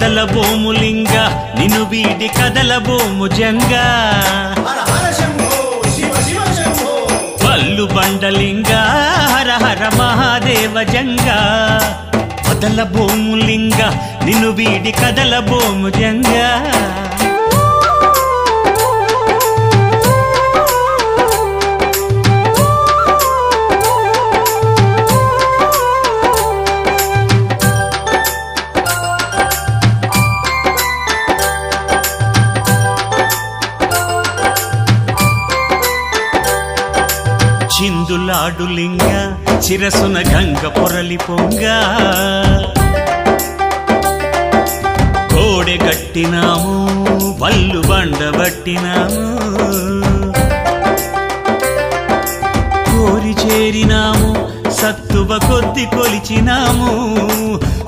వదలబోము లింగ నిన్ను వీడి కదలబోము జంగ వల్లు బండలింగ హర హర మహాదేవ జంగ వదలబోము లింగ నిన్ను వీడి కదలబోము జంగ చిందులాడు లింగ చిరసున గంగ పొరలి పొంగ కోడె గట్టినాము వల్లు బండబట్టినాము కోరి చేరినాము సత్తువ కొద్ది కొలిచినాము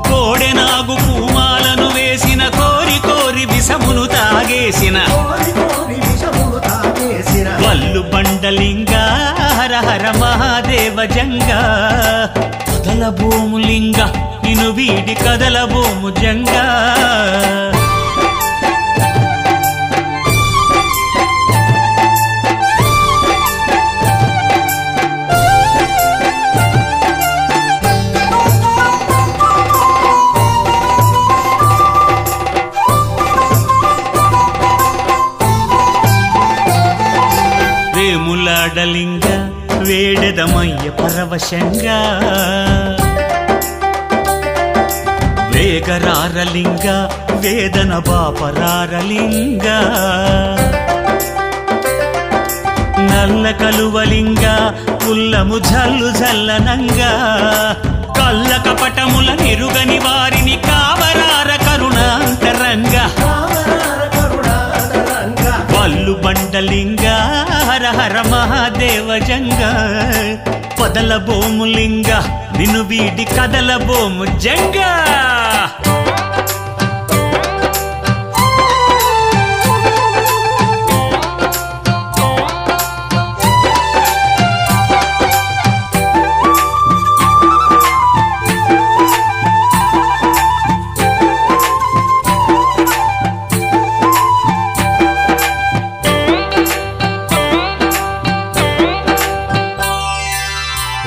కోడె నాగు పూమాలను వేసిన కోరి కోరి విషమును తాగేసిన వల్లు బండలింగ హర హర మహాదేవ జంగ కదలబోము లింగ నిన్ను వీడి కదలబోము జంగ వేములాడలింగ వేడెదమయ్య పరవశంగా వేగరారలింగ వేదన బాపరారలింగ నల్ల కలువలింగ పుల్లము జల్లు జల్లనంగా కళ్ళ కపటముల నిరుగని వారిని కావరార కరుణాంతరంగ వల్లు బండలింగ హర హర మహాదేవ జంగ వదలబోము లింగ నిన్ను వీడి కదలబోము జంగ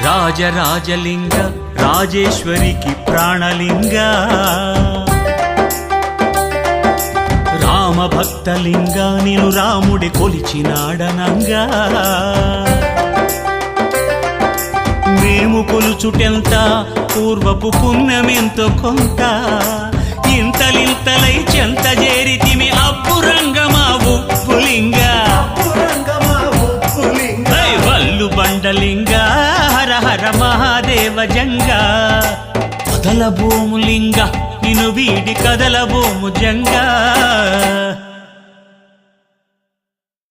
రాజరాజలింగ రాజేశ్వరికి ప్రాణలింగ రామభక్తలింగ నిన్ను రాముడి కొలిచినాడనంగా మేము కొలుచుటెంత పూర్వపు పుణ్యమెంతో కొంత ఇంతలింతలై చెంత చేరితిమి అబ్బురంగమా ఉప్పులింగ వల్లు బండలింగ హర హర మహాదేవ జంగ వదలబోము లింగ నిన్ను వీడి కదలబోము జంగ